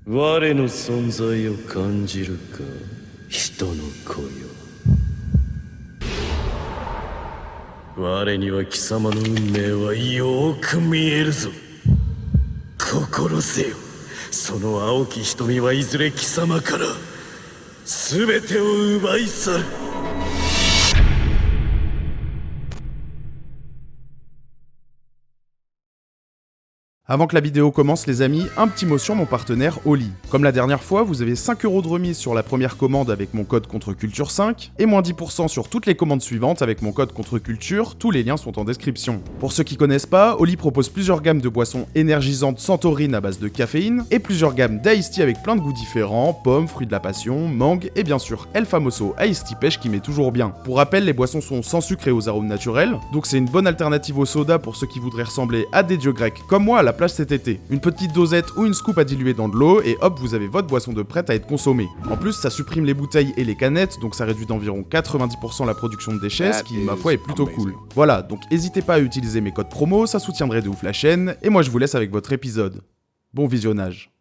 我の存在を感じるか、人の子よ。我には貴様の運命はよく見えるぞ。心せよ。その青き瞳はいずれ貴様から全てを奪い去る。Avant que la vidéo commence les amis, un petit mot sur mon partenaire Oli. Comme la dernière fois, vous avez 5€ de remise sur la première commande avec mon code CONTRECULTURE5 et moins 10% sur toutes les commandes suivantes avec mon code CONTRECULTURE, tous les liens sont en description. Pour ceux qui connaissent pas, Oli propose plusieurs gammes de boissons énergisantes sans taurine à base de caféine et plusieurs gammes d'Ice Tea avec plein de goûts différents, pommes, fruits de la passion, mangue et bien sûr El Famoso Ice Tea pêche qui met toujours bien. Pour rappel, les boissons sont sans sucre et aux arômes naturels, donc c'est une bonne alternative au soda pour ceux qui voudraient ressembler à des dieux grecs comme moi à la plage cet été. Une petite dosette ou une scoop à diluer dans de l'eau et hop, vous avez votre boisson de prête à être consommée. En plus, ça supprime les bouteilles et les canettes, donc ça réduit d'environ 90% la production de déchets, ce qui, ma foi, est plutôt cool. Voilà, donc n'hésitez pas à utiliser mes codes promo, ça soutiendrait de ouf la chaîne, et moi je vous laisse avec votre épisode. Bon visionnage.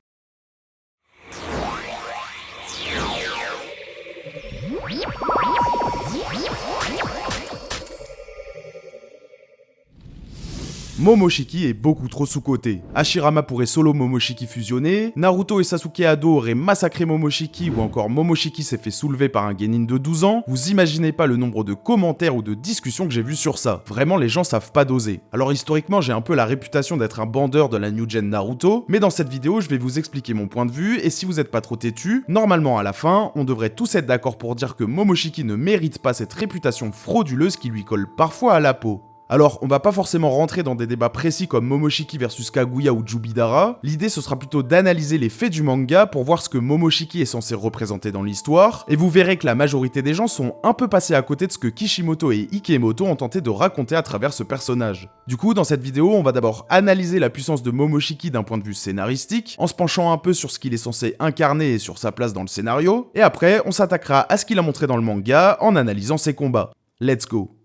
Momoshiki est beaucoup trop sous-coté. Hashirama pourrait solo Momoshiki fusionner, Naruto et Sasuke ado auraient massacré Momoshiki ou encore Momoshiki s'est fait soulever par un genin de 12 ans, vous imaginez pas le nombre de commentaires ou de discussions que j'ai vu sur ça. Vraiment les gens savent pas doser. Alors historiquement j'ai un peu la réputation d'être un bandeur de la new gen Naruto, mais dans cette vidéo je vais vous expliquer mon point de vue et si vous êtes pas trop têtu, normalement à la fin, on devrait tous être d'accord pour dire que Momoshiki ne mérite pas cette réputation frauduleuse qui lui colle parfois à la peau. Alors, on va pas forcément rentrer dans des débats précis comme Momoshiki versus Kaguya ou Jubidara, l'idée ce sera plutôt d'analyser les faits du manga pour voir ce que Momoshiki est censé représenter dans l'histoire, et vous verrez que la majorité des gens sont un peu passés à côté de ce que Kishimoto et Ikemoto ont tenté de raconter à travers ce personnage. Du coup, dans cette vidéo, on va d'abord analyser la puissance de Momoshiki d'un point de vue scénaristique, en se penchant un peu sur ce qu'il est censé incarner et sur sa place dans le scénario, et après, on s'attaquera à ce qu'il a montré dans le manga en analysant ses combats. Let's go!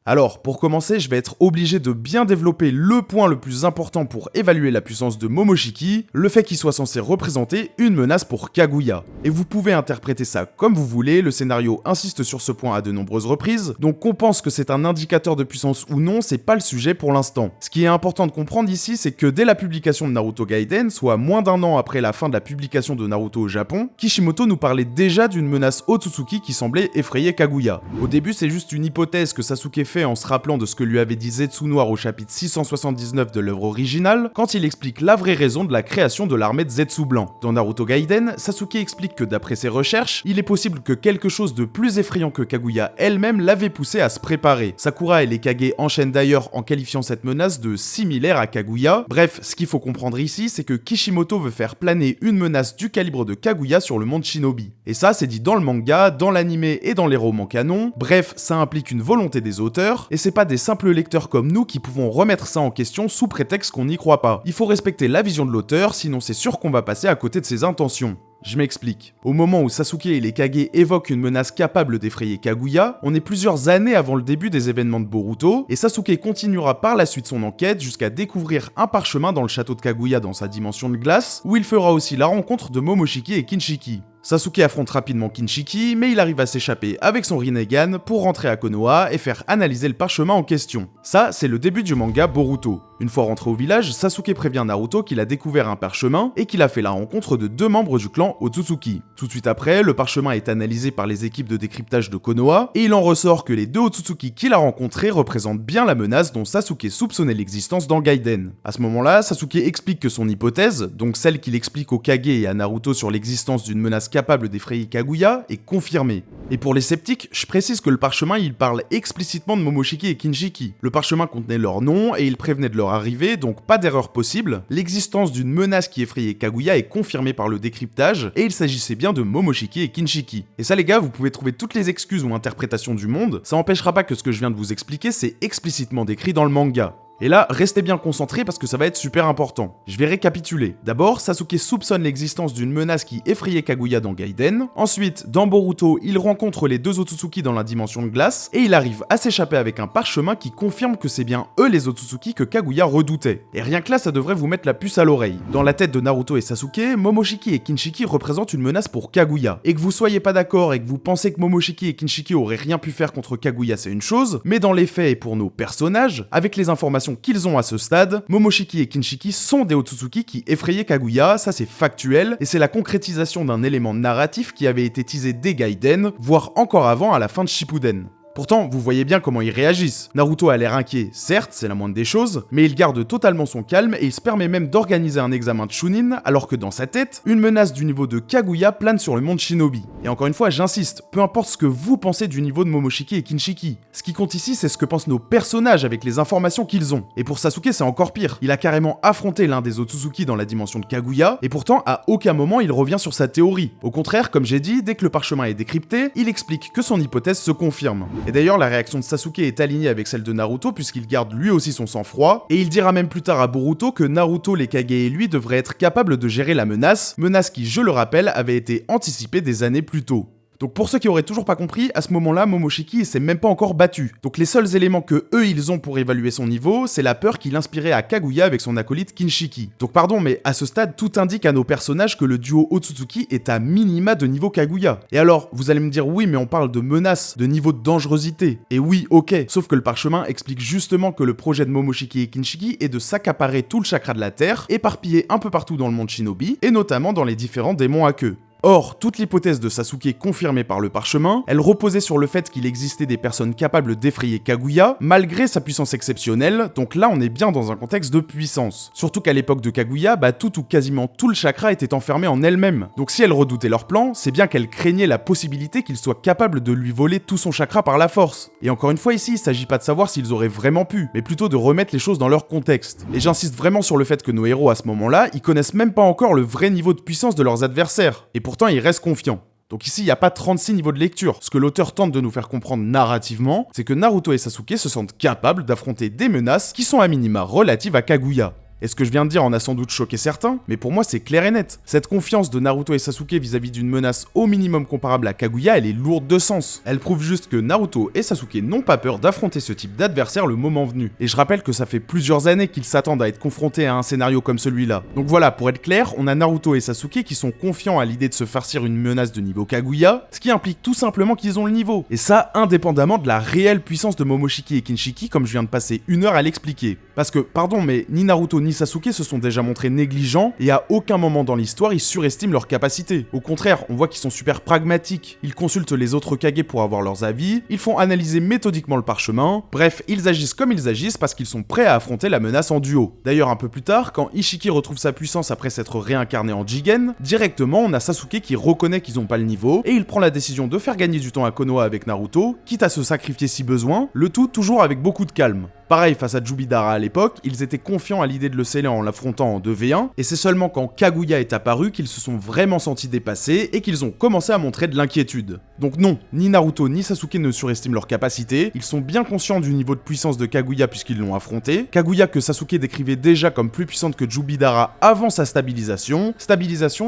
Alors, pour commencer, je vais être obligé de bien développer le point le plus important pour évaluer la puissance de Momoshiki, le fait qu'il soit censé représenter une menace pour Kaguya. Et vous pouvez interpréter ça comme vous voulez, le scénario insiste sur ce point à de nombreuses reprises, donc qu'on pense que c'est un indicateur de puissance ou non, c'est pas le sujet pour l'instant. Ce qui est important de comprendre ici, c'est que dès la publication de Naruto Gaiden, soit moins d'un an après la fin de la publication de Naruto au Japon, Kishimoto nous parlait déjà d'une menace Otsutsuki qui semblait effrayer Kaguya. Au début, c'est juste une hypothèse que Sasuke fait en se rappelant de ce que lui avait dit Zetsu Noir au chapitre 679 de l'œuvre originale, quand il explique la vraie raison de la création de l'armée de Zetsu Blanc. Dans Naruto Gaiden, Sasuke explique que d'après ses recherches, il est possible que quelque chose de plus effrayant que Kaguya elle-même l'avait poussé à se préparer. Sakura et les Kage enchaînent d'ailleurs en qualifiant cette menace de similaire à Kaguya. Bref, ce qu'il faut comprendre ici, c'est que Kishimoto veut faire planer une menace du calibre de Kaguya sur le monde shinobi. Et ça, c'est dit dans le manga, dans l'anime et dans les romans canon. Bref, ça implique une volonté des auteurs, et c'est pas des simples lecteurs comme nous qui pouvons remettre ça en question sous prétexte qu'on n'y croit pas. Il faut respecter la vision de l'auteur, sinon c'est sûr qu'on va passer à côté de ses intentions. Je m'explique. Au moment où Sasuke et les Kage évoquent une menace capable d'effrayer Kaguya, on est plusieurs années avant le début des événements de Boruto, et Sasuke continuera par la suite son enquête jusqu'à découvrir un parchemin dans le château de Kaguya dans sa dimension de glace, où il fera aussi la rencontre de Momoshiki et Kinshiki. Sasuke affronte rapidement Kinshiki, mais il arrive à s'échapper avec son Rinnegan pour rentrer à Konoha et faire analyser le parchemin en question. Ça, c'est le début du manga Boruto. Une fois rentré au village, Sasuke prévient Naruto qu'il a découvert un parchemin et qu'il a fait la rencontre de 2 membres du clan Otsutsuki. Tout de suite après, le parchemin est analysé par les équipes de décryptage de Konoha et il en ressort que les 2 Otsutsuki qu'il a rencontrés représentent bien la menace dont Sasuke soupçonnait l'existence dans Gaiden. À ce moment-là, Sasuke explique que son hypothèse, donc celle qu'il explique au Kage et à Naruto sur l'existence d'une menace capable d'effrayer Kaguya, est confirmée. Et pour les sceptiques, je précise que le parchemin il parle explicitement de Momoshiki et Kinshiki. Le parchemin contenait leur nom et il prévenait de leur arrivée, donc pas d'erreur possible. L'existence d'une menace qui effrayait Kaguya est confirmée par le décryptage et il s'agissait bien de Momoshiki et Kinshiki. Et ça les gars, vous pouvez trouver toutes les excuses ou interprétations du monde, ça empêchera pas que ce que je viens de vous expliquer c'est explicitement décrit dans le manga. Et là, restez bien concentrés parce que ça va être super important. Je vais récapituler. D'abord, Sasuke soupçonne l'existence d'une menace qui effrayait Kaguya dans Gaiden. Ensuite, dans Boruto, il rencontre les deux Otsutsuki dans la dimension de glace, et il arrive à s'échapper avec un parchemin qui confirme que c'est bien eux les Otsutsuki que Kaguya redoutait. Et rien que là, ça devrait vous mettre la puce à l'oreille. Dans la tête de Naruto et Sasuke, Momoshiki et Kinshiki représentent une menace pour Kaguya. Et que vous soyez pas d'accord et que vous pensez que Momoshiki et Kinshiki auraient rien pu faire contre Kaguya, c'est une chose, mais dans les faits et pour nos personnages, avec les informations qu'ils ont à ce stade, Momoshiki et Kinshiki sont des Otsutsuki qui effrayaient Kaguya, ça c'est factuel, et c'est la concrétisation d'un élément narratif qui avait été teasé dès Gaiden, voire encore avant à la fin de Shippuden. Pourtant, vous voyez bien comment ils réagissent. Naruto a l'air inquiet, certes, c'est la moindre des choses, mais il garde totalement son calme et il se permet même d'organiser un examen de Chunin, alors que dans sa tête, une menace du niveau de Kaguya plane sur le monde Shinobi. Et encore une fois, j'insiste, peu importe ce que vous pensez du niveau de Momoshiki et Kinshiki. Ce qui compte ici, c'est ce que pensent nos personnages avec les informations qu'ils ont. Et pour Sasuke, c'est encore pire. Il a carrément affronté l'un des Otsutsuki dans la dimension de Kaguya, et pourtant, à aucun moment, il revient sur sa théorie. Au contraire, comme j'ai dit, dès que le parchemin est décrypté, il explique que son hypothèse se confirme. Et d'ailleurs, la réaction de Sasuke est alignée avec celle de Naruto puisqu'il garde lui aussi son sang-froid, et il dira même plus tard à Boruto que Naruto, les Kage et lui devraient être capables de gérer la menace qui, je le rappelle, avait été anticipée des années plus tôt. Donc pour ceux qui auraient toujours pas compris, à ce moment-là, Momoshiki s'est même pas encore battu. Donc les seuls éléments que eux ils ont pour évaluer son niveau, c'est la peur qu'il inspirait à Kaguya avec son acolyte Kinshiki. Donc pardon, mais à ce stade, tout indique à nos personnages que le duo Otsutsuki est à minima de niveau Kaguya. Et alors, vous allez me dire oui, mais on parle de menace, de niveau de dangerosité. Et oui, ok, sauf que le parchemin explique justement que le projet de Momoshiki et Kinshiki est de s'accaparer tout le chakra de la Terre, éparpillé un peu partout dans le monde Shinobi, et notamment dans les différents démons à queue. Or, toute l'hypothèse de Sasuke confirmée par le parchemin, elle reposait sur le fait qu'il existait des personnes capables d'effrayer Kaguya, malgré sa puissance exceptionnelle, donc là on est bien dans un contexte de puissance. Surtout qu'à l'époque de Kaguya, tout ou quasiment tout le chakra était enfermé en elle-même. Donc si elle redoutait leur plan, c'est bien qu'elle craignait la possibilité qu'ils soient capables de lui voler tout son chakra par la force. Et encore une fois ici, il s'agit pas de savoir s'ils auraient vraiment pu, mais plutôt de remettre les choses dans leur contexte. Et j'insiste vraiment sur le fait que nos héros à ce moment-là, ils connaissent même pas encore le vrai niveau de puissance de leurs adversaires. Et pourtant, ils restent confiants. Donc ici, il n'y a pas 36 niveaux de lecture. Ce que l'auteur tente de nous faire comprendre narrativement, c'est que Naruto et Sasuke se sentent capables d'affronter des menaces qui sont à minima relatives à Kaguya. Et ce que je viens de dire en a sans doute choqué certains, mais pour moi c'est clair et net. Cette confiance de Naruto et Sasuke vis-à-vis d'une menace au minimum comparable à Kaguya, elle est lourde de sens. Elle prouve juste que Naruto et Sasuke n'ont pas peur d'affronter ce type d'adversaire le moment venu. Et je rappelle que ça fait plusieurs années qu'ils s'attendent à être confrontés à un scénario comme celui-là. Donc voilà, pour être clair, on a Naruto et Sasuke qui sont confiants à l'idée de se farcir une menace de niveau Kaguya, ce qui implique tout simplement qu'ils ont le niveau. Et ça, indépendamment de la réelle puissance de Momoshiki et Kinshiki, comme je viens de passer une heure à l'expliquer. Parce que, pardon, mais ni Naruto ni Sasuke se sont déjà montrés négligents et à aucun moment dans l'histoire ils surestiment leurs capacités. Au contraire, on voit qu'ils sont super pragmatiques, ils consultent les autres Kage pour avoir leurs avis, ils font analyser méthodiquement le parchemin, bref, ils agissent comme ils agissent parce qu'ils sont prêts à affronter la menace en duo. D'ailleurs, un peu plus tard, quand Ishiki retrouve sa puissance après s'être réincarné en Jigen, directement on a Sasuke qui reconnaît qu'ils ont pas le niveau et il prend la décision de faire gagner du temps à Konoha avec Naruto, quitte à se sacrifier si besoin, le tout toujours avec beaucoup de calme. Pareil, face à Jubidara à l'époque, ils étaient confiants à l'idée de le sceller en l'affrontant en 2v1, et c'est seulement quand Kaguya est apparu qu'ils se sont vraiment sentis dépassés et qu'ils ont commencé à montrer de l'inquiétude. Donc non, ni Naruto ni Sasuke ne surestiment leurs capacités, ils sont bien conscients du niveau de puissance de Kaguya puisqu'ils l'ont affronté, Kaguya que Sasuke décrivait déjà comme plus puissante que Jubidara avant sa stabilisation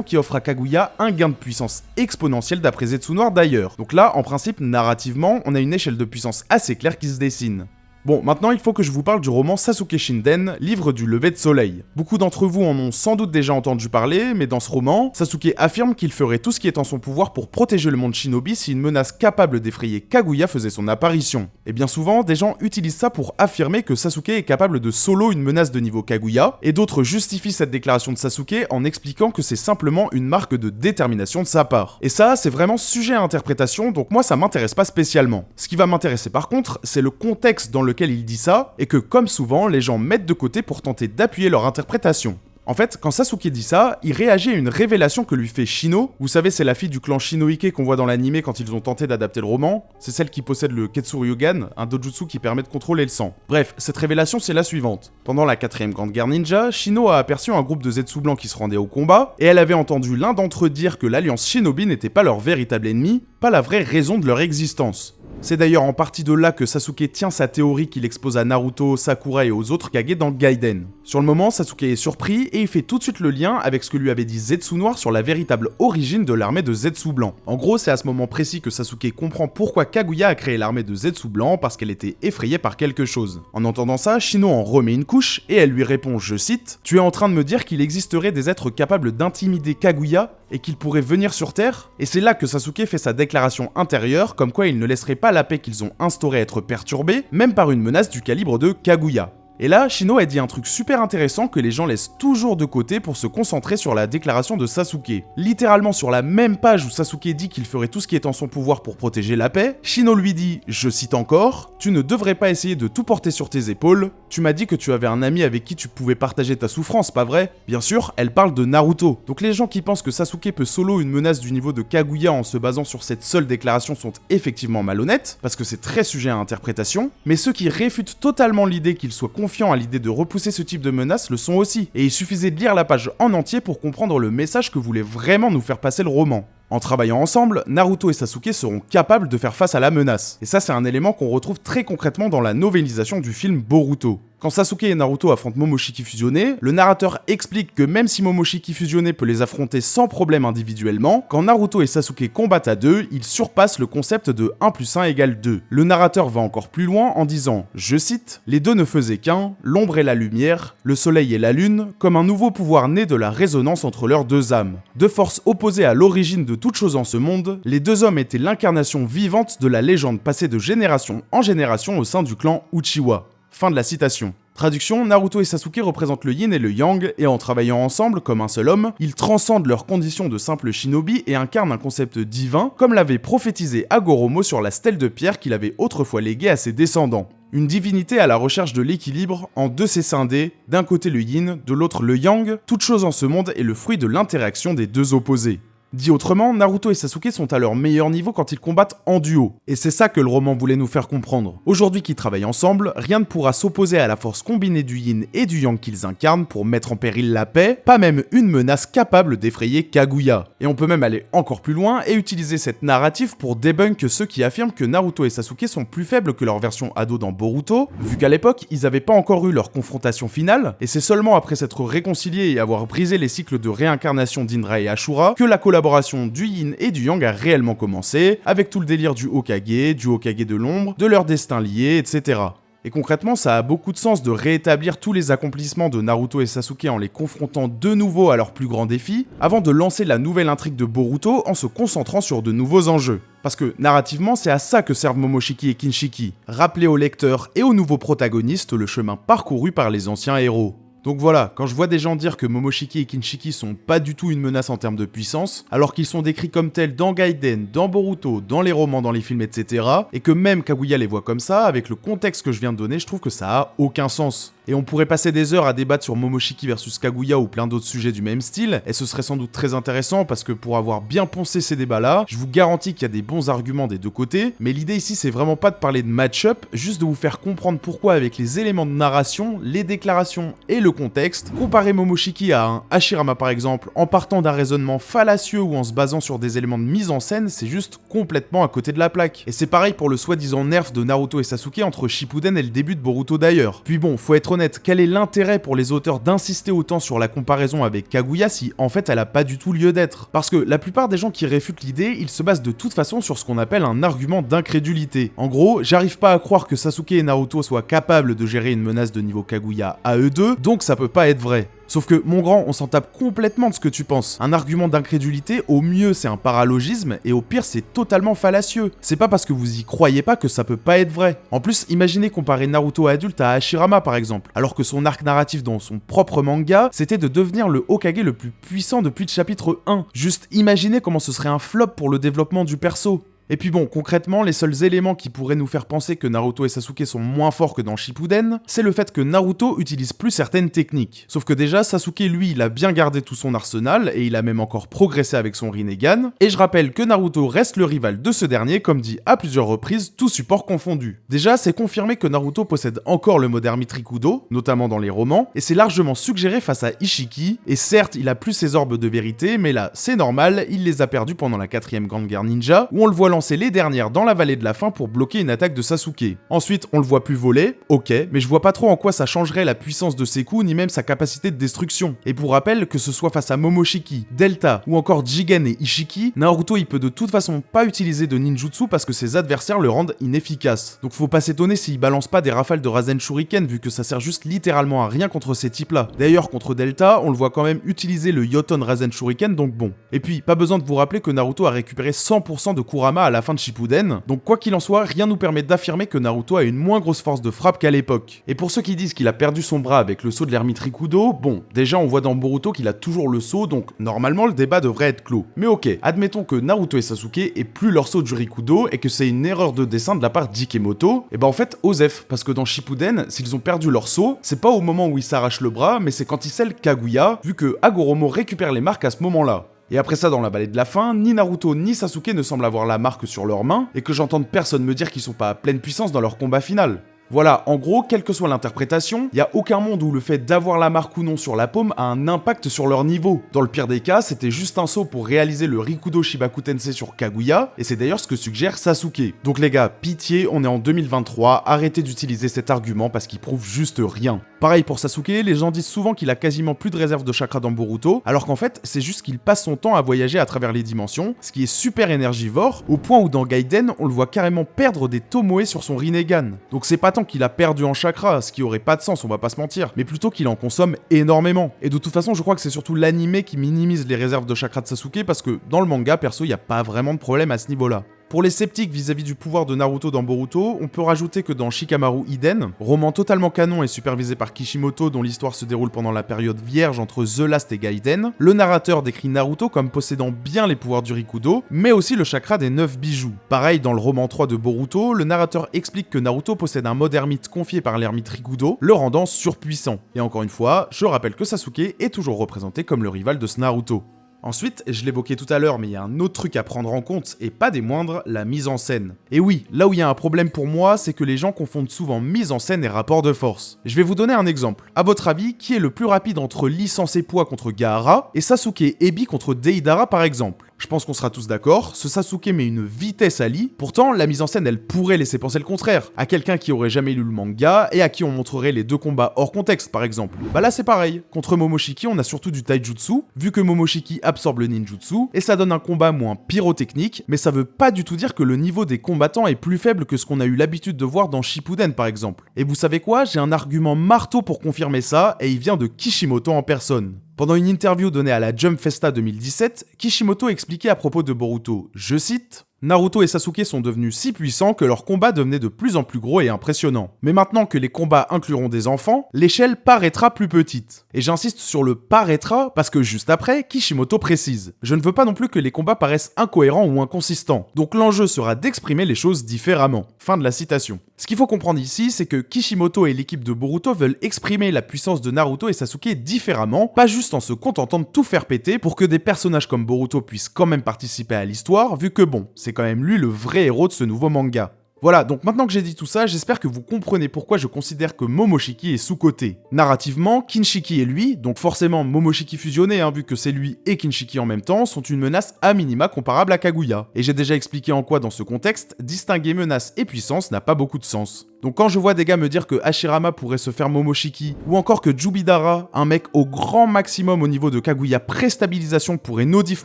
qui offre à Kaguya un gain de puissance exponentiel d'après Zetsunoir d'ailleurs. Donc là, en principe, narrativement, on a une échelle de puissance assez claire qui se dessine. Bon, maintenant il faut que je vous parle du roman Sasuke Shinden, livre du lever de soleil. Beaucoup d'entre vous en ont sans doute déjà entendu parler, mais dans ce roman, Sasuke affirme qu'il ferait tout ce qui est en son pouvoir pour protéger le monde Shinobi si une menace capable d'effrayer Kaguya faisait son apparition. Et bien souvent, des gens utilisent ça pour affirmer que Sasuke est capable de solo une menace de niveau Kaguya, et d'autres justifient cette déclaration de Sasuke en expliquant que c'est simplement une marque de détermination de sa part. Et ça, c'est vraiment sujet à interprétation, donc moi ça m'intéresse pas spécialement. Ce qui va m'intéresser par contre, c'est le contexte dans lequel il dit ça, et que comme souvent, les gens mettent de côté pour tenter d'appuyer leur interprétation. En fait, quand Sasuke dit ça, il réagit à une révélation que lui fait Shino. Vous savez, c'est la fille du clan Shinoike qu'on voit dans l'anime quand ils ont tenté d'adapter le roman. C'est celle qui possède le Ketsuryugan, un dojutsu qui permet de contrôler le sang. Bref, cette révélation, c'est la suivante. Pendant la 4ème Grande Guerre Ninja, Shino a aperçu un groupe de Zetsu blancs qui se rendaient au combat, et elle avait entendu l'un d'entre eux dire que l'alliance Shinobi n'était pas leur véritable ennemi, pas la vraie raison de leur existence. C'est d'ailleurs en partie de là que Sasuke tient sa théorie qu'il expose à Naruto, Sakura et aux autres Kage dans Gaiden. Sur le moment, Sasuke est surpris et il fait tout de suite le lien avec ce que lui avait dit Zetsu Noir sur la véritable origine de l'armée de Zetsu Blanc. En gros, c'est à ce moment précis que Sasuke comprend pourquoi Kaguya a créé l'armée de Zetsu Blanc, parce qu'elle était effrayée par quelque chose. En entendant ça, Shino en remet une couche et elle lui répond, je cite, « Tu es en train de me dire qu'il existerait des êtres capables d'intimider Kaguya et qu'ils pourraient venir sur Terre ?» Et c'est là que Sasuke fait sa déclaration intérieure, comme quoi il ne laisserait pas la paix qu'ils ont instaurée être perturbée, même par une menace du calibre de Kaguya. Et là, Shino a dit un truc super intéressant que les gens laissent toujours de côté pour se concentrer sur la déclaration de Sasuke. Littéralement sur la même page où Sasuke dit qu'il ferait tout ce qui est en son pouvoir pour protéger la paix, Shino lui dit, je cite encore, « Tu ne devrais pas essayer de tout porter sur tes épaules, tu m'as dit que tu avais un ami avec qui tu pouvais partager ta souffrance, pas vrai ?» Bien sûr, elle parle de Naruto. Donc les gens qui pensent que Sasuke peut solo une menace du niveau de Kaguya en se basant sur cette seule déclaration sont effectivement malhonnêtes, parce que c'est très sujet à interprétation, mais ceux qui réfutent totalement l'idée qu'il soit confiant à l'idée de repousser ce type de menace le sont aussi, et il suffisait de lire la page en entier pour comprendre le message que voulait vraiment nous faire passer le roman. En travaillant ensemble, Naruto et Sasuke seront capables de faire face à la menace. Et ça, c'est un élément qu'on retrouve très concrètement dans la novélisation du film Boruto. Quand Sasuke et Naruto affrontent Momoshiki fusionné, le narrateur explique que même si Momoshiki fusionné peut les affronter sans problème individuellement, quand Naruto et Sasuke combattent à deux, ils surpassent le concept de 1 + 1 = 2. Le narrateur va encore plus loin en disant, je cite, « Les deux ne faisaient qu'un, l'ombre et la lumière, le soleil et la lune, comme un nouveau pouvoir né de la résonance entre leurs deux âmes. Deux forces opposées à l'origine de toute chose en ce monde, les deux hommes étaient l'incarnation vivante de la légende passée de génération en génération au sein du clan Uchiwa. » Fin de la citation. Traduction, Naruto et Sasuke représentent le yin et le yang, et en travaillant ensemble, comme un seul homme, ils transcendent leurs conditions de simple shinobi et incarnent un concept divin, comme l'avait prophétisé Hagoromo sur la stèle de pierre qu'il avait autrefois léguée à ses descendants. Une divinité à la recherche de l'équilibre en deux ses scindés, d'un côté le yin, de l'autre le yang, toute chose en ce monde est le fruit de l'interaction des deux opposés. Dit autrement, Naruto et Sasuke sont à leur meilleur niveau quand ils combattent en duo. Et c'est ça que le roman voulait nous faire comprendre. Aujourd'hui qu'ils travaillent ensemble, rien ne pourra s'opposer à la force combinée du yin et du yang qu'ils incarnent pour mettre en péril la paix, pas même une menace capable d'effrayer Kaguya. Et on peut même aller encore plus loin et utiliser cette narrative pour débunk ceux qui affirment que Naruto et Sasuke sont plus faibles que leur version ado dans Boruto, vu qu'à l'époque, ils avaient pas encore eu leur confrontation finale, et c'est seulement après s'être réconciliés et avoir brisé les cycles de réincarnation d'Indra et Ashura que la collaboration du yin et du yang a réellement commencé, avec tout le délire du Hokage de l'ombre, de leurs destins liés, etc. Et concrètement, ça a beaucoup de sens de rétablir tous les accomplissements de Naruto et Sasuke en les confrontant de nouveau à leurs plus grands défis, avant de lancer la nouvelle intrigue de Boruto en se concentrant sur de nouveaux enjeux. Parce que, narrativement, c'est à ça que servent Momoshiki et Kinshiki, rappeler aux lecteurs et aux nouveaux protagonistes le chemin parcouru par les anciens héros. Donc voilà, quand je vois des gens dire que Momoshiki et Kinshiki sont pas du tout une menace en termes de puissance, alors qu'ils sont décrits comme tels dans Gaiden, dans Boruto, dans les romans, dans les films, etc., et que même Kaguya les voit comme ça, avec le contexte que je viens de donner, je trouve que ça a aucun sens. Et on pourrait passer des heures à débattre sur Momoshiki versus Kaguya ou plein d'autres sujets du même style, et ce serait sans doute très intéressant parce que pour avoir bien poncé ces débats-là, je vous garantis qu'il y a des bons arguments des deux côtés, mais l'idée ici c'est vraiment pas de parler de match-up, juste de vous faire comprendre pourquoi avec les éléments de narration, les déclarations et le contexte, comparer Momoshiki à un Hashirama par exemple, en partant d'un raisonnement fallacieux ou en se basant sur des éléments de mise en scène, c'est juste complètement à côté de la plaque. Et c'est pareil pour le soi-disant nerf de Naruto et Sasuke entre Shippuden et le début de Boruto d'ailleurs. Puis bon, faut être honnête, quel est l'intérêt pour les auteurs d'insister autant sur la comparaison avec Kaguya si en fait elle a pas du tout lieu d'être? Parce que la plupart des gens qui réfutent l'idée, ils se basent de toute façon sur ce qu'on appelle un argument d'incrédulité. En gros, j'arrive pas à croire que Sasuke et Naruto soient capables de gérer une menace de niveau Kaguya à eux deux, donc ça peut pas être vrai. Sauf que, mon grand, on s'en tape complètement de ce que tu penses. Un argument d'incrédulité, au mieux c'est un paralogisme, et au pire c'est totalement fallacieux. C'est pas parce que vous y croyez pas que ça peut pas être vrai. En plus, imaginez comparer Naruto adulte à Hashirama par exemple, alors que son arc narratif dans son propre manga, c'était de devenir le Hokage le plus puissant depuis le chapitre 1. Juste imaginez comment ce serait un flop pour le développement du perso. Et puis bon, concrètement, les seuls éléments qui pourraient nous faire penser que Naruto et Sasuke sont moins forts que dans Shippuden, c'est le fait que Naruto utilise plus certaines techniques. Sauf que déjà, Sasuke, lui, il a bien gardé tout son arsenal, et il a même encore progressé avec son Rinnegan, et je rappelle que Naruto reste le rival de ce dernier, comme dit à plusieurs reprises, tout support confondu. Déjà, c'est confirmé que Naruto possède encore le mode Mitsukudo, notamment dans les romans, et c'est largement suggéré face à Ishiki, et certes, il a plus ses orbes de vérité, mais là, c'est normal, il les a perdus pendant la 4ème Grande Guerre Ninja, où on le voit lancer balancer les dernières dans la vallée de la faim pour bloquer une attaque de Sasuke. Ensuite, on le voit plus voler, ok, mais je vois pas trop en quoi ça changerait la puissance de ses coups ni même sa capacité de destruction. Et pour rappel, que ce soit face à Momoshiki, Delta ou encore Jigen et Ishiki, Naruto il peut de toute façon pas utiliser de ninjutsu parce que ses adversaires le rendent inefficace. Donc faut pas s'étonner s'il balance pas des rafales de Rasen Shuriken vu que ça sert juste littéralement à rien contre ces types là. D'ailleurs contre Delta, on le voit quand même utiliser le Yoton Rasen Shuriken donc bon. Et puis pas besoin de vous rappeler que Naruto a récupéré 100% de Kurama à la fin de Shippuden, donc quoi qu'il en soit, rien nous permet d'affirmer que Naruto a une moins grosse force de frappe qu'à l'époque. Et pour ceux qui disent qu'il a perdu son bras avec le saut de l'ermite Rikudo, bon, déjà on voit dans Boruto qu'il a toujours le saut, donc normalement le débat devrait être clos. Mais ok, admettons que Naruto et Sasuke aient plus leur saut du Rikudo et que c'est une erreur de dessin de la part d'Ikemoto, et ben en fait, Osef, parce que dans Shippuden, s'ils ont perdu leur saut, c'est pas au moment où ils s'arrachent le bras, mais c'est quand ils scellent Kaguya, vu que Hagoromo récupère les marques à ce moment-là. Et après ça, dans la vallée de la faim, ni Naruto ni Sasuke ne semblent avoir la marque sur leurs mains, et que j'entende personne me dire qu'ils sont pas à pleine puissance dans leur combat final. Voilà, en gros, quelle que soit l'interprétation, il n'y a aucun monde où le fait d'avoir la marque ou non sur la paume a un impact sur leur niveau. Dans le pire des cas, c'était juste un saut pour réaliser le Rikudo Shibaku Tensei sur Kaguya, et c'est d'ailleurs ce que suggère Sasuke. Donc les gars, pitié, on est en 2023, arrêtez d'utiliser cet argument parce qu'il prouve juste rien. Pareil pour Sasuke, les gens disent souvent qu'il a quasiment plus de réserve de chakra dans Boruto, alors qu'en fait, c'est juste qu'il passe son temps à voyager à travers les dimensions, ce qui est super énergivore, au point où dans Gaiden, on le voit carrément perdre des Tomoe sur son Rinnegan. Donc c'est pas tant qu'il a perdu en chakra, ce qui aurait pas de sens, on va pas se mentir, mais plutôt qu'il en consomme énormément. Et de toute façon, je crois que c'est surtout l'anime qui minimise les réserves de chakra de Sasuke, parce que dans le manga, perso, y a pas vraiment de problème à ce niveau-là. Pour les sceptiques vis-à-vis du pouvoir de Naruto dans Boruto, on peut rajouter que dans Shikamaru Iden, roman totalement canon et supervisé par Kishimoto dont l'histoire se déroule pendant la période vierge entre The Last et Gaiden, le narrateur décrit Naruto comme possédant bien les pouvoirs du Rikudo, mais aussi le chakra des 9 bijoux. Pareil, dans le roman 3 de Boruto, le narrateur explique que Naruto possède un mode ermite confié par l'ermite Rikudo, le rendant surpuissant. Et encore une fois, je rappelle que Sasuke est toujours représenté comme le rival de ce Naruto. Ensuite, je l'évoquais tout à l'heure, mais il y a un autre truc à prendre en compte, et pas des moindres, la mise en scène. Et oui, là où il y a un problème pour moi, c'est que les gens confondent souvent mise en scène et rapport de force. Je vais vous donner un exemple. À votre avis, qui est le plus rapide entre Lee Sensei-Poids contre Gaara, et Sasuke Ebi contre Deidara par exemple? Je pense qu'on sera tous d'accord, ce Sasuke met une vitesse à Lee, pourtant la mise en scène elle pourrait laisser penser le contraire, à quelqu'un qui aurait jamais lu le manga et à qui on montrerait les deux combats hors contexte par exemple. Bah là c'est pareil, contre Momoshiki on a surtout du taijutsu, vu que Momoshiki absorbe le ninjutsu, et ça donne un combat moins pyrotechnique, mais ça veut pas du tout dire que le niveau des combattants est plus faible que ce qu'on a eu l'habitude de voir dans Shippuden par exemple. Et vous savez quoi, j'ai un argument marteau pour confirmer ça, et il vient de Kishimoto en personne. Pendant une interview donnée à la Jump Festa 2017, Kishimoto expliquait à propos de Boruto, je cite, Naruto et Sasuke sont devenus si puissants que leurs combats devenaient de plus en plus gros et impressionnants. Mais maintenant que les combats incluront des enfants, l'échelle paraîtra plus petite. Et j'insiste sur le paraîtra parce que juste après, Kishimoto précise. Je ne veux pas non plus que les combats paraissent incohérents ou inconsistants. Donc l'enjeu sera d'exprimer les choses différemment. Fin de la citation. Ce qu'il faut comprendre ici, c'est que Kishimoto et l'équipe de Boruto veulent exprimer la puissance de Naruto et Sasuke différemment, pas juste en se contentant de tout faire péter pour que des personnages comme Boruto puissent quand même participer à l'histoire, vu que bon, c'est quand même lui le vrai héros de ce nouveau manga. Voilà, donc maintenant que j'ai dit tout ça, j'espère que vous comprenez pourquoi je considère que Momoshiki est sous-coté. Narrativement, Kinshiki et lui, donc forcément Momoshiki fusionné, vu que c'est lui et Kinshiki en même temps, sont une menace à minima comparable à Kaguya. Et j'ai déjà expliqué en quoi dans ce contexte, distinguer menace et puissance n'a pas beaucoup de sens. Donc quand je vois des gars me dire que Hashirama pourrait se faire Momoshiki, ou encore que Jubidara, un mec au grand maximum au niveau de Kaguya pré-stabilisation pourrait no-diff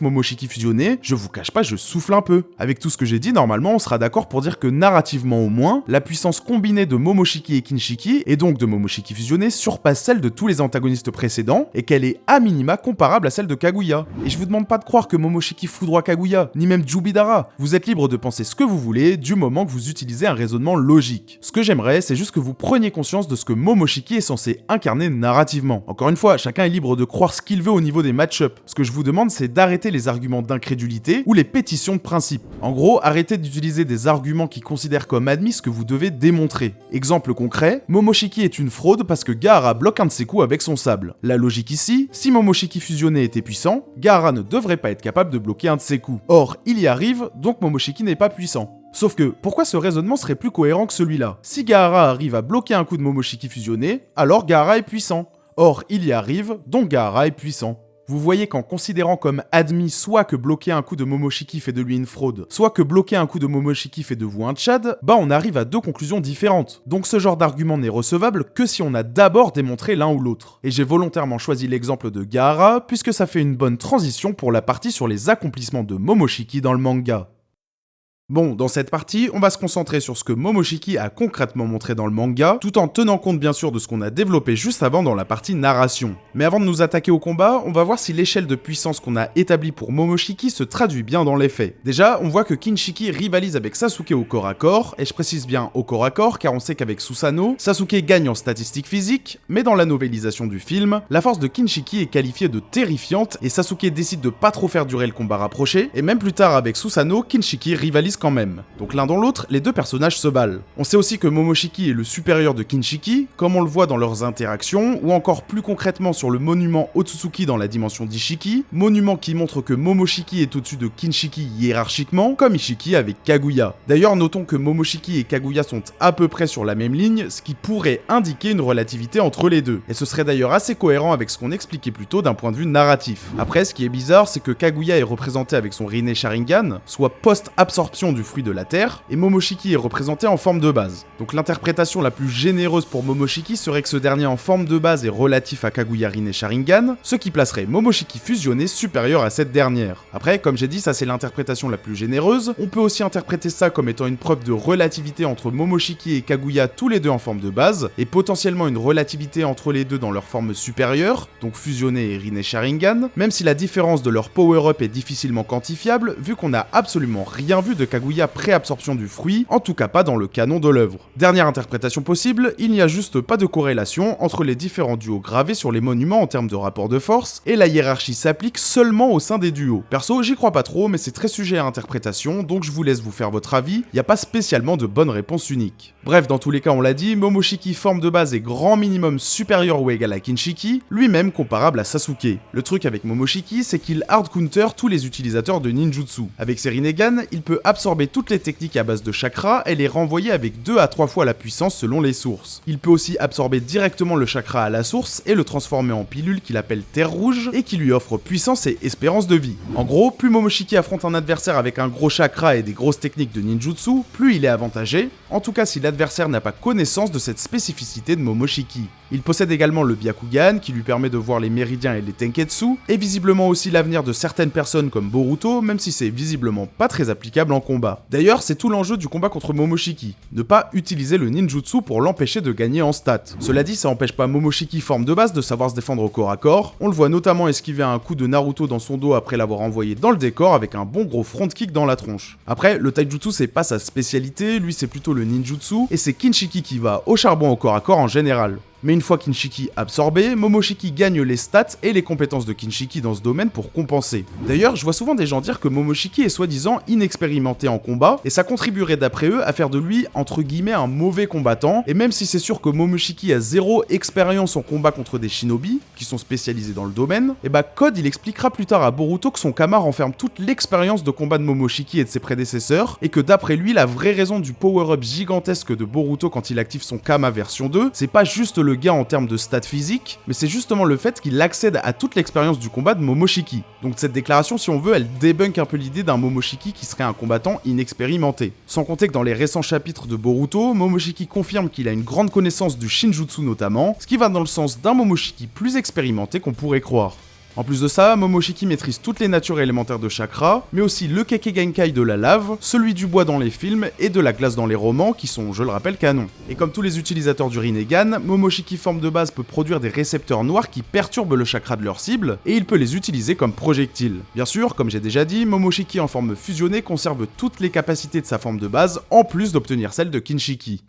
Momoshiki fusionner, je vous cache pas, je souffle un peu. Avec tout ce que j'ai dit, normalement on sera d'accord pour dire que narrativement au moins, la puissance combinée de Momoshiki et Kinshiki, et donc de Momoshiki fusionné, surpasse celle de tous les antagonistes précédents, et qu'elle est à minima comparable à celle de Kaguya. Et je vous demande pas de croire que Momoshiki foudroie Kaguya, ni même Jubidara. Vous êtes libre de penser ce que vous voulez, du moment que vous utilisez un raisonnement logique. Ce que j'aimerais, c'est juste que vous preniez conscience de ce que Momoshiki est censé incarner narrativement. Encore une fois, chacun est libre de croire ce qu'il veut au niveau des match-ups. Ce que je vous demande, c'est d'arrêter les arguments d'incrédulité ou les pétitions de principe. En gros, arrêtez d'utiliser des arguments qui considèrent comme admis ce que vous devez démontrer. Exemple concret, Momoshiki est une fraude parce que Gaara bloque un de ses coups avec son sable. La logique ici, si Momoshiki fusionné était puissant, Gaara ne devrait pas être capable de bloquer un de ses coups. Or, il y arrive, donc Momoshiki n'est pas puissant. Sauf que, pourquoi ce raisonnement serait plus cohérent que celui-là? Si Gaara arrive à bloquer un coup de Momoshiki fusionné, alors Gaara est puissant. Or, il y arrive, donc Gaara est puissant. Vous voyez qu'en considérant comme admis soit que bloquer un coup de Momoshiki fait de lui une fraude, soit que bloquer un coup de Momoshiki fait de vous un Tchad, bah on arrive à deux conclusions différentes. Donc ce genre d'argument n'est recevable que si on a d'abord démontré l'un ou l'autre. Et j'ai volontairement choisi l'exemple de Gaara, puisque ça fait une bonne transition pour la partie sur les accomplissements de Momoshiki dans le manga. Bon, dans cette partie, on va se concentrer sur ce que Momoshiki a concrètement montré dans le manga, tout en tenant compte bien sûr de ce qu'on a développé juste avant dans la partie narration. Mais avant de nous attaquer au combat, on va voir si l'échelle de puissance qu'on a établie pour Momoshiki se traduit bien dans les faits. Déjà, on voit que Kinshiki rivalise avec Sasuke au corps à corps, et je précise bien au corps à corps car on sait qu'avec Susanoo, Sasuke gagne en statistiques physiques, mais dans la novélisation du film, la force de Kinshiki est qualifiée de terrifiante et Sasuke décide de pas trop faire durer le combat rapproché, et même plus tard avec Susanoo, Kinshiki rivalise quand même. Donc l'un dans l'autre, les deux personnages se ballent. On sait aussi que Momoshiki est le supérieur de Kinshiki, comme on le voit dans leurs interactions, ou encore plus concrètement sur le monument Otsutsuki dans la dimension d'Ishiki, monument qui montre que Momoshiki est au-dessus de Kinshiki hiérarchiquement, comme Ishiki avec Kaguya. D'ailleurs, notons que Momoshiki et Kaguya sont à peu près sur la même ligne, ce qui pourrait indiquer une relativité entre les deux. Et ce serait d'ailleurs assez cohérent avec ce qu'on expliquait plus tôt d'un point de vue narratif. Après, ce qui est bizarre, c'est que Kaguya est représenté avec son Rinne Sharingan, soit post-absorption du fruit de la Terre, et Momoshiki est représenté en forme de base. Donc l'interprétation la plus généreuse pour Momoshiki serait que ce dernier en forme de base est relatif à Kaguya Rinne Sharingan, ce qui placerait Momoshiki fusionné supérieur à cette dernière. Après, comme j'ai dit, ça c'est l'interprétation la plus généreuse, on peut aussi interpréter ça comme étant une preuve de relativité entre Momoshiki et Kaguya tous les deux en forme de base, et potentiellement une relativité entre les deux dans leur forme supérieure, donc fusionné et Rinne Sharingan, même si la différence de leur power-up est difficilement quantifiable, vu qu'on n'a absolument rien vu de Kaguya pré-absorption du fruit, en tout cas pas dans le canon de l'œuvre. Dernière interprétation possible, il n'y a juste pas de corrélation entre les différents duos gravés sur les monuments en termes de rapport de force, et la hiérarchie s'applique seulement au sein des duos. Perso, j'y crois pas trop, mais c'est très sujet à interprétation, donc je vous laisse vous faire votre avis, y a pas spécialement de bonne réponse unique. Bref, dans tous les cas on l'a dit, Momoshiki forme de base est grand minimum supérieur ou égal à Kinshiki, lui-même comparable à Sasuke. Le truc avec Momoshiki, c'est qu'il hard counter tous les utilisateurs de ninjutsu. Avec ses Rinnegan, il peut absorber toutes les techniques à base de chakra et les renvoyer avec 2 à 3 fois la puissance selon les sources. Il peut aussi absorber directement le chakra à la source et le transformer en pilule qu'il appelle Terre Rouge et qui lui offre puissance et espérance de vie. En gros, plus Momoshiki affronte un adversaire avec un gros chakra et des grosses techniques de ninjutsu, plus il est avantagé, en tout cas si l'adversaire n'a pas connaissance de cette spécificité de Momoshiki. Il possède également le Byakugan qui lui permet de voir les méridiens et les Tenketsu, et visiblement aussi l'avenir de certaines personnes comme Boruto, même si c'est visiblement pas très applicable en combat. D'ailleurs, c'est tout l'enjeu du combat contre Momoshiki, ne pas utiliser le ninjutsu pour l'empêcher de gagner en stats. Cela dit, ça empêche pas Momoshiki forme de base de savoir se défendre au corps à corps, on le voit notamment esquiver un coup de Naruto dans son dos après l'avoir envoyé dans le décor avec un bon gros front kick dans la tronche. Après, le taijutsu c'est pas sa spécialité, lui c'est plutôt le ninjutsu, et c'est Kinshiki qui va au charbon au corps à corps en général. Mais une fois Kinshiki absorbé, Momoshiki gagne les stats et les compétences de Kinshiki dans ce domaine pour compenser. D'ailleurs, je vois souvent des gens dire que Momoshiki est soi-disant inexpérimenté en combat, et ça contribuerait d'après eux à faire de lui, entre guillemets, un mauvais combattant, et même si c'est sûr que Momoshiki a zéro expérience en combat contre des shinobi, qui sont spécialisés dans le domaine, et bah Code il expliquera plus tard à Boruto que son kama renferme toute l'expérience de combat de Momoshiki et de ses prédécesseurs, et que d'après lui, la vraie raison du power-up gigantesque de Boruto quand il active son kama version 2, c'est pas juste le gain en termes de stats physiques, mais c'est justement le fait qu'il accède à toute l'expérience du combat de Momoshiki. Donc cette déclaration, si on veut, elle débunk un peu l'idée d'un Momoshiki qui serait un combattant inexpérimenté. Sans compter que dans les récents chapitres de Boruto, Momoshiki confirme qu'il a une grande connaissance du Shinjutsu notamment, ce qui va dans le sens d'un Momoshiki plus expérimenté qu'on pourrait croire. En plus de ça, Momoshiki maîtrise toutes les natures élémentaires de chakra, mais aussi le Kekkei Genkai de la lave, celui du bois dans les films et de la glace dans les romans qui sont, je le rappelle, canons. Et comme tous les utilisateurs du Rinnegan, Momoshiki forme de base peut produire des récepteurs noirs qui perturbent le chakra de leur cible, et il peut les utiliser comme projectiles. Bien sûr, comme j'ai déjà dit, Momoshiki en forme fusionnée conserve toutes les capacités de sa forme de base, en plus d'obtenir celles de Kinshiki.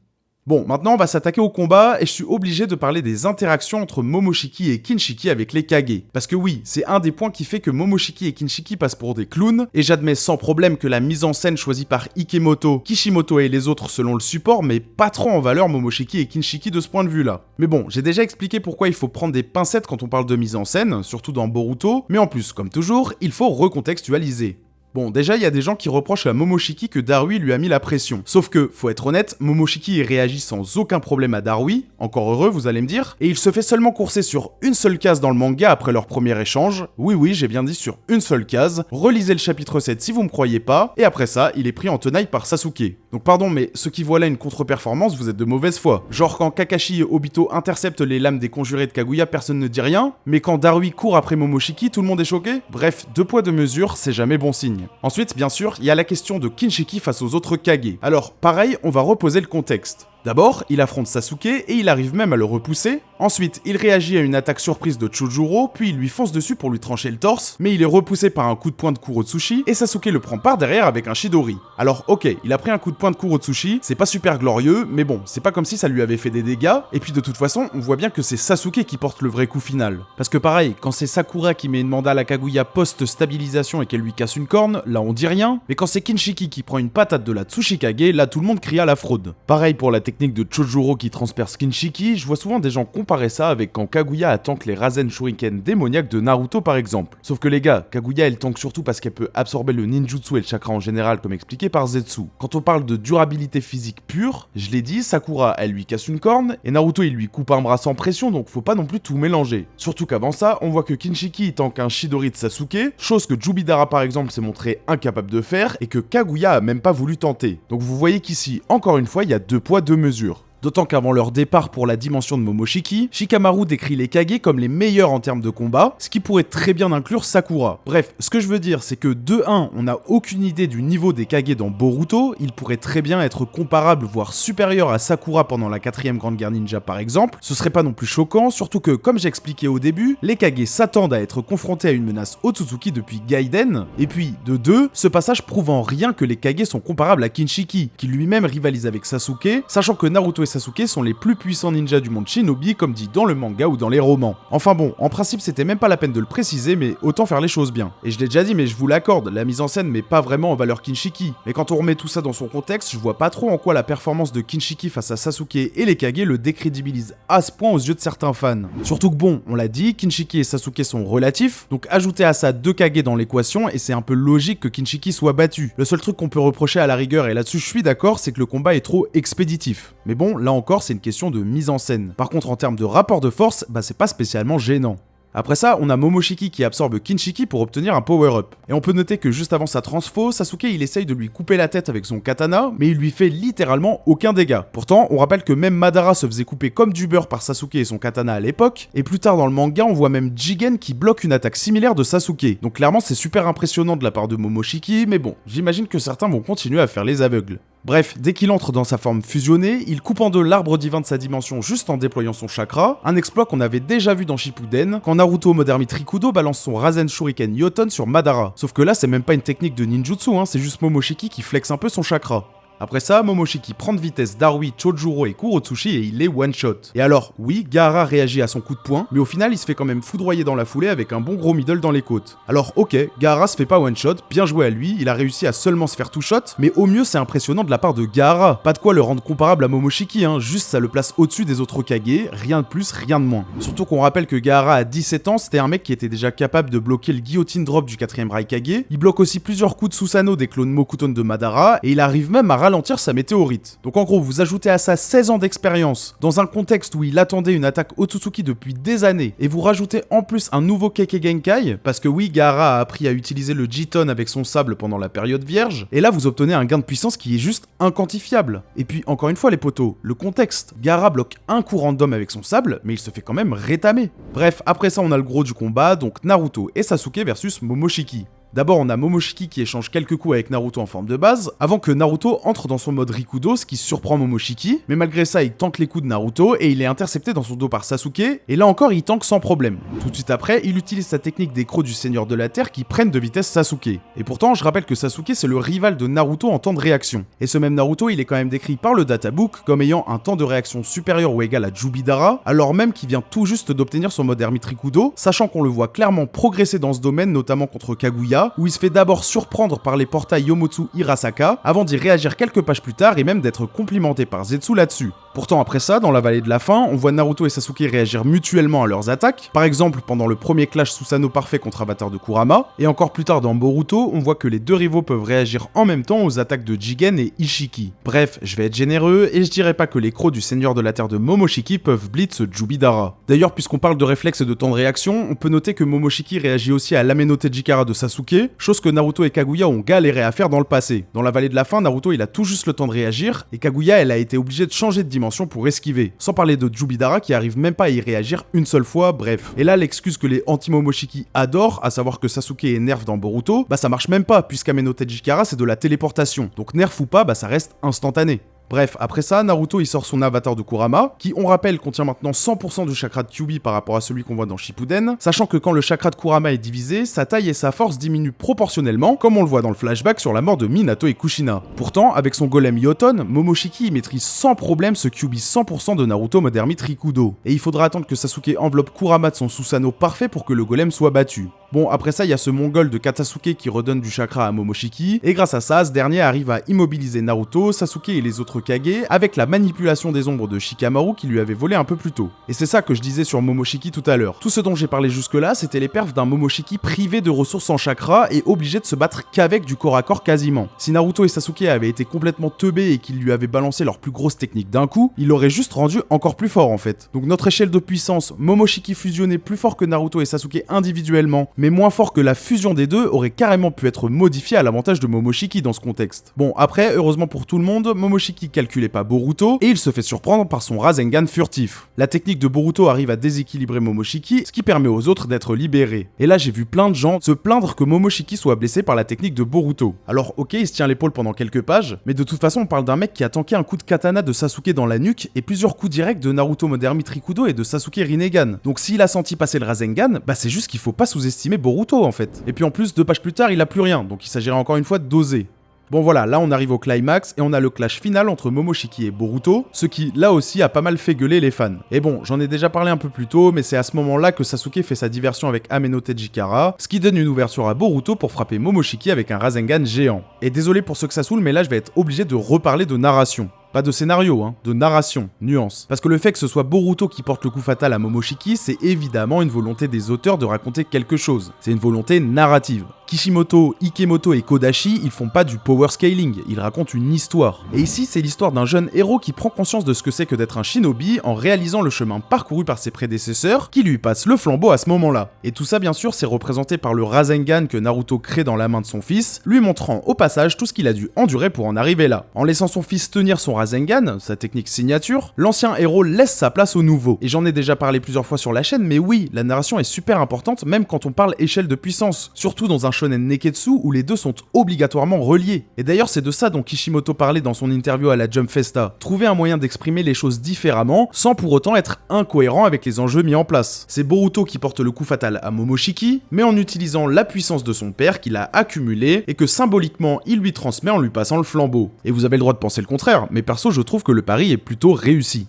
Bon, maintenant on va s'attaquer au combat et je suis obligé de parler des interactions entre Momoshiki et Kinshiki avec les Kage. Parce que oui, c'est un des points qui fait que Momoshiki et Kinshiki passent pour des clowns, et j'admets sans problème que la mise en scène choisie par Ikemoto, Kishimoto et les autres selon le support met pas trop en valeur Momoshiki et Kinshiki de ce point de vue-là. Mais bon, j'ai déjà expliqué pourquoi il faut prendre des pincettes quand on parle de mise en scène, surtout dans Boruto, mais en plus, comme toujours, il faut recontextualiser. Bon, déjà, il y a des gens qui reprochent à Momoshiki que Darui lui a mis la pression. Sauf que, faut être honnête, Momoshiki réagit sans aucun problème à Darui, encore heureux vous allez me dire, et il se fait seulement courser sur une seule case dans le manga après leur premier échange. Oui, j'ai bien dit sur une seule case. Relisez le chapitre 7 si vous me croyez pas, et après ça, il est pris en tenaille par Sasuke. Donc pardon, mais ceux qui voient là une contre-performance, vous êtes de mauvaise foi. Genre quand Kakashi et Obito interceptent les lames des conjurés de Kaguya, personne ne dit rien, mais quand Darui court après Momoshiki, tout le monde est choqué. Bref, 2 poids 2 mesures, c'est jamais bon signe. Ensuite, bien sûr, il y a la question de Kinshiki face aux autres Kage. Alors, pareil, on va reposer le contexte. D'abord, il affronte Sasuke et il arrive même à le repousser. Ensuite, il réagit à une attaque surprise de Chojuro, puis il lui fonce dessus pour lui trancher le torse, mais il est repoussé par un coup de poing de Kurotsuchi et Sasuke le prend par derrière avec un Chidori. Alors ok, il a pris un coup de poing de Kurotsuchi, c'est pas super glorieux, mais bon, c'est pas comme si ça lui avait fait des dégâts, et puis de toute façon, on voit bien que c'est Sasuke qui porte le vrai coup final. Parce que pareil, quand c'est Sakura qui met une mandale à Kaguya post-stabilisation et qu'elle lui casse une corne, là on dit rien, mais quand c'est Kinshiki qui prend une patate de la Tsuchikage, là tout le monde crie à la fraude. Pareil pour la technique de Chojuro qui transperce Kinshiki, je vois souvent des gens comparer ça avec quand Kaguya tank les Rasen Shuriken démoniaques de Naruto par exemple. Sauf que les gars, Kaguya elle tank surtout parce qu'elle peut absorber le ninjutsu et le chakra en général comme expliqué par Zetsu. Quand on parle de durabilité physique pure, je l'ai dit, Sakura elle lui casse une corne, et Naruto il lui coupe un bras sans pression, donc faut pas non plus tout mélanger. Surtout qu'avant ça, on voit que Kinshiki tank un Chidori de Sasuke, chose que Jubidara par exemple s'est montré incapable de faire, et que Kaguya a même pas voulu tenter. Donc vous voyez qu'ici, encore une fois, il y a 2 poids 2 mesures. D'autant qu'avant leur départ pour la dimension de Momoshiki, Shikamaru décrit les Kage comme les meilleurs en termes de combat, ce qui pourrait très bien inclure Sakura. Bref, ce que je veux dire, c'est que de 1, on n'a aucune idée du niveau des Kage dans Boruto, il pourrait très bien être comparable, voire supérieur à Sakura pendant la 4ème Grande Guerre Ninja par exemple, ce serait pas non plus choquant, surtout que, comme j'expliquais au début, les Kage s'attendent à être confrontés à une menace Otsutsuki depuis Gaiden, et puis, de 2, ce passage prouve en rien que les Kage sont comparables à Kinshiki, qui lui-même rivalise avec Sasuke, sachant que Naruto et Sasuke sont les plus puissants ninjas du monde shinobi comme dit dans le manga ou dans les romans. Enfin bon, en principe c'était même pas la peine de le préciser, mais autant faire les choses bien. Et je l'ai déjà dit mais je vous l'accorde, la mise en scène met pas vraiment en valeur Kinshiki. Mais quand on remet tout ça dans son contexte, je vois pas trop en quoi la performance de Kinshiki face à Sasuke et les Kage le décrédibilise à ce point aux yeux de certains fans. Surtout que bon, on l'a dit, Kinshiki et Sasuke sont relatifs, donc ajoutez à ça 2 Kage dans l'équation et c'est un peu logique que Kinshiki soit battu. Le seul truc qu'on peut reprocher à la rigueur, et là-dessus je suis d'accord, c'est que le combat est trop expéditif. Mais bon, là encore, c'est une question de mise en scène. Par contre, en termes de rapport de force, bah c'est pas spécialement gênant. Après ça, on a Momoshiki qui absorbe Kinshiki pour obtenir un power-up. Et on peut noter que juste avant sa transfo, Sasuke il essaye de lui couper la tête avec son katana, mais il lui fait littéralement aucun dégât. Pourtant, on rappelle que même Madara se faisait couper comme du beurre par Sasuke et son katana à l'époque, et plus tard dans le manga, on voit même Jigen qui bloque une attaque similaire de Sasuke. Donc clairement, c'est super impressionnant de la part de Momoshiki, mais bon, j'imagine que certains vont continuer à faire les aveugles. Bref, dès qu'il entre dans sa forme fusionnée, il coupe en deux l'arbre divin de sa dimension juste en déployant son chakra, un exploit qu'on avait déjà vu dans Shippuden, quand Naruto Modermi Trikudo balance son Rasen Shuriken Yoton sur Madara. Sauf que là, c'est même pas une technique de ninjutsu, c'est juste Momoshiki qui flexe un peu son chakra. Après ça, Momoshiki prend de vitesse Darui, Chojuro et Kurotsuchi et il les one-shot. Et alors, oui, Gaara réagit à son coup de poing, mais au final, il se fait quand même foudroyer dans la foulée avec un bon gros middle dans les côtes. Alors ok, Gaara se fait pas one-shot, bien joué à lui, il a réussi à seulement se faire two-shot, mais au mieux c'est impressionnant de la part de Gaara. Pas de quoi le rendre comparable à Momoshiki, juste ça le place au-dessus des autres Kage, rien de plus, rien de moins. Surtout qu'on rappelle que Gaara à 17 ans, c'était un mec qui était déjà capable de bloquer le guillotine drop du 4ème Raikage, il bloque aussi plusieurs coups de Susanoo des clones Mokuton de Madara, et il arrive même à ralentir sa météorite. Donc en gros, vous ajoutez à ça 16 ans d'expérience, dans un contexte où il attendait une attaque Otsutsuki depuis des années, et vous rajoutez en plus un nouveau Kekkei Genkai, parce que oui, Gaara a appris à utiliser le Jiton avec son sable pendant la période vierge, et là vous obtenez un gain de puissance qui est juste inquantifiable. Et puis encore une fois les potos, le contexte, Gaara bloque un coup random avec son sable, mais il se fait quand même rétamer. Bref, après ça on a le gros du combat, donc Naruto et Sasuke versus Momoshiki. D'abord, on a Momoshiki qui échange quelques coups avec Naruto en forme de base, avant que Naruto entre dans son mode Rikudo, ce qui surprend Momoshiki, mais malgré ça, il tank les coups de Naruto et il est intercepté dans son dos par Sasuke, et là encore, il tank sans problème. Tout de suite après, il utilise sa technique des crocs du Seigneur de la Terre qui prennent de vitesse Sasuke. Et pourtant, je rappelle que Sasuke, c'est le rival de Naruto en temps de réaction. Et ce même Naruto, il est quand même décrit par le databook comme ayant un temps de réaction supérieur ou égal à Jubidara, alors même qu'il vient tout juste d'obtenir son mode Ermite Rikudo, sachant qu'on le voit clairement progresser dans ce domaine, notamment contre Kaguya, Chikara, où il se fait d'abord surprendre par les portails Yomotsu Hirasaka, avant d'y réagir quelques pages plus tard et même d'être complimenté par Zetsu là-dessus. Pourtant après ça, dans la vallée de la fin, on voit Naruto et Sasuke réagir mutuellement à leurs attaques, par exemple pendant le premier clash Susanoo parfait contre Avatar de Kurama, et encore plus tard dans Boruto, on voit que les deux rivaux peuvent réagir en même temps aux attaques de Jigen et Ishiki. Bref, je vais être généreux, et je dirais pas que les crocs du seigneur de la terre de Momoshiki peuvent blitz Jubidara. D'ailleurs, puisqu'on parle de réflexes et de temps de réaction, on peut noter que Momoshiki réagit aussi à l'Ameno Tejikara de Sasuke, chose que Naruto et Kaguya ont galéré à faire dans le passé. Dans la vallée de la fin, Naruto il a tout juste le temps de réagir, et Kaguya elle a été obligée de changer de dimension pour esquiver. Sans parler de Jubidara qui arrive même pas à y réagir une seule fois, bref. Et là, l'excuse que les anti-Momoshiki adorent, à savoir que Sasuke est nerf dans Boruto, bah ça marche même pas, puisqu'Ameno Tejikara c'est de la téléportation. Donc nerf ou pas, bah ça reste instantané. Bref, après ça, Naruto il sort son avatar de Kurama, qui on rappelle contient maintenant 100% du chakra de Kyuubi par rapport à celui qu'on voit dans Shippuden, sachant que quand le chakra de Kurama est divisé, sa taille et sa force diminuent proportionnellement, comme on le voit dans le flashback sur la mort de Minato et Kushina. Pourtant, avec son golem Yoton, Momoshiki maîtrise sans problème ce Kyuubi 100% de Naruto Mode Ermite Rikudo, et il faudra attendre que Sasuke enveloppe Kurama de son Susanoo parfait pour que le golem soit battu. Bon, après ça, il y a ce mongol de Katasuke qui redonne du chakra à Momoshiki, et grâce à ça, ce dernier arrive à immobiliser Naruto, Sasuke et les autres Kage avec la manipulation des ombres de Shikamaru qui lui avait volé un peu plus tôt. Et c'est ça que je disais sur Momoshiki tout à l'heure. Tout ce dont j'ai parlé jusque-là, c'était les perfs d'un Momoshiki privé de ressources en chakra et obligé de se battre qu'avec du corps à corps quasiment. Si Naruto et Sasuke avaient été complètement teubés et qu'ils lui avaient balancé leurs plus grosses techniques d'un coup, il l'aurait juste rendu encore plus fort en fait. Donc notre échelle de puissance, Momoshiki fusionné plus fort que Naruto et Sasuke individuellement, mais moins fort que la fusion des deux, aurait carrément pu être modifié à l'avantage de Momoshiki dans ce contexte. Bon, après, heureusement pour tout le monde, Momoshiki calculait pas Boruto, et il se fait surprendre par son Rasengan furtif. La technique de Boruto arrive à déséquilibrer Momoshiki, ce qui permet aux autres d'être libérés. Et là j'ai vu plein de gens se plaindre que Momoshiki soit blessé par la technique de Boruto. Alors ok, il se tient l'épaule pendant quelques pages, mais de toute façon on parle d'un mec qui a tanké un coup de katana de Sasuke dans la nuque et plusieurs coups directs de Naruto Mode Ermite Rikudo et de Sasuke Rinnegan. Donc s'il a senti passer le Rasengan, bah c'est juste qu'il faut pas sous-estimer Boruto en fait. Et puis en plus, 2 pages plus tard, il a plus rien, donc il s'agirait encore une fois de doser. Bon voilà, là on arrive au climax et on a le clash final entre Momoshiki et Boruto, ce qui là aussi a pas mal fait gueuler les fans. Et bon, j'en ai déjà parlé un peu plus tôt, mais c'est à ce moment-là que Sasuke fait sa diversion avec Ameno Tejikara, ce qui donne une ouverture à Boruto pour frapper Momoshiki avec un Rasengan géant. Et désolé pour ceux que ça saoule, mais là je vais être obligé de reparler de narration. Pas de scénario, hein, de narration, nuance. Parce que le fait que ce soit Boruto qui porte le coup fatal à Momoshiki, c'est évidemment une volonté des auteurs de raconter quelque chose. C'est une volonté narrative. Kishimoto, Ikemoto et Kodashi, ils font pas du power scaling, ils racontent une histoire. Et ici, c'est l'histoire d'un jeune héros qui prend conscience de ce que c'est que d'être un shinobi en réalisant le chemin parcouru par ses prédécesseurs, qui lui passent le flambeau à ce moment-là. Et tout ça, bien sûr, c'est représenté par le Rasengan que Naruto crée dans la main de son fils, lui montrant au passage tout ce qu'il a dû endurer pour en arriver là. En laissant son fils tenir son Rasengan, sa technique signature, l'ancien héros laisse sa place au nouveau. Et j'en ai déjà parlé plusieurs fois sur la chaîne, mais oui, la narration est super importante même quand on parle échelle de puissance, surtout dans un shonen neketsu où les deux sont obligatoirement reliés. Et d'ailleurs c'est de ça dont Kishimoto parlait dans son interview à la Jump Festa, trouver un moyen d'exprimer les choses différemment sans pour autant être incohérent avec les enjeux mis en place. C'est Boruto qui porte le coup fatal à Momoshiki, mais en utilisant la puissance de son père qu'il a accumulée et que symboliquement il lui transmet en lui passant le flambeau. Et vous avez le droit de penser le contraire, mais perso je trouve que le pari est plutôt réussi.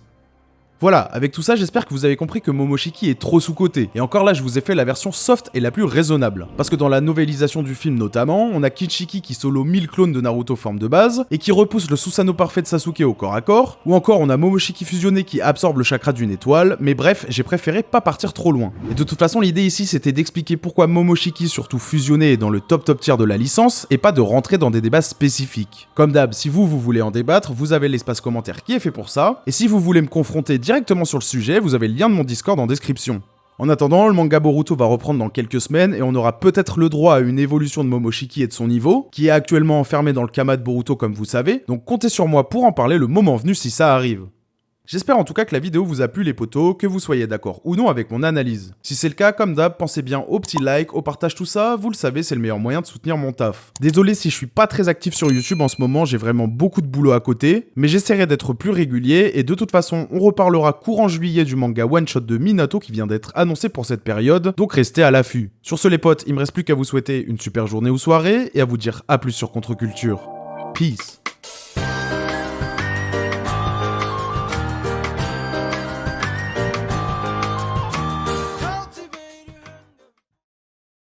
Voilà, avec tout ça, j'espère que vous avez compris que Momoshiki est trop sous-coté. Et encore là, je vous ai fait la version soft et la plus raisonnable. Parce que dans la novélisation du film notamment, on a Kichiki qui solo 1000 clones de Naruto forme de base, et qui repousse le Susanoo parfait de Sasuke au corps à corps, ou encore on a Momoshiki fusionné qui absorbe le chakra d'une étoile, mais bref, j'ai préféré pas partir trop loin. Et de toute façon, l'idée ici, c'était d'expliquer pourquoi Momoshiki, surtout fusionné, est dans le top tier de la licence, et pas de rentrer dans des débats spécifiques. Comme d'hab, si vous voulez en débattre, vous avez l'espace commentaire qui est fait pour ça, et si vous voulez me confronter directement sur le sujet, vous avez le lien de mon Discord en description. En attendant, le manga Boruto va reprendre dans quelques semaines et on aura peut-être le droit à une évolution de Momoshiki et de son niveau, qui est actuellement enfermé dans le Kama de Boruto comme vous savez, donc comptez sur moi pour en parler le moment venu si ça arrive. J'espère en tout cas que la vidéo vous a plu les potos, que vous soyez d'accord ou non avec mon analyse. Si c'est le cas, comme d'hab, pensez bien au petit like, au partage, tout ça, vous le savez, c'est le meilleur moyen de soutenir mon taf. Désolé si je suis pas très actif sur YouTube en ce moment, j'ai vraiment beaucoup de boulot à côté, mais j'essaierai d'être plus régulier, et de toute façon, on reparlera courant juillet du manga One Shot de Minato qui vient d'être annoncé pour cette période, donc restez à l'affût. Sur ce les potes, il me reste plus qu'à vous souhaiter une super journée ou soirée, et à vous dire à plus sur Contre-Culture. Peace.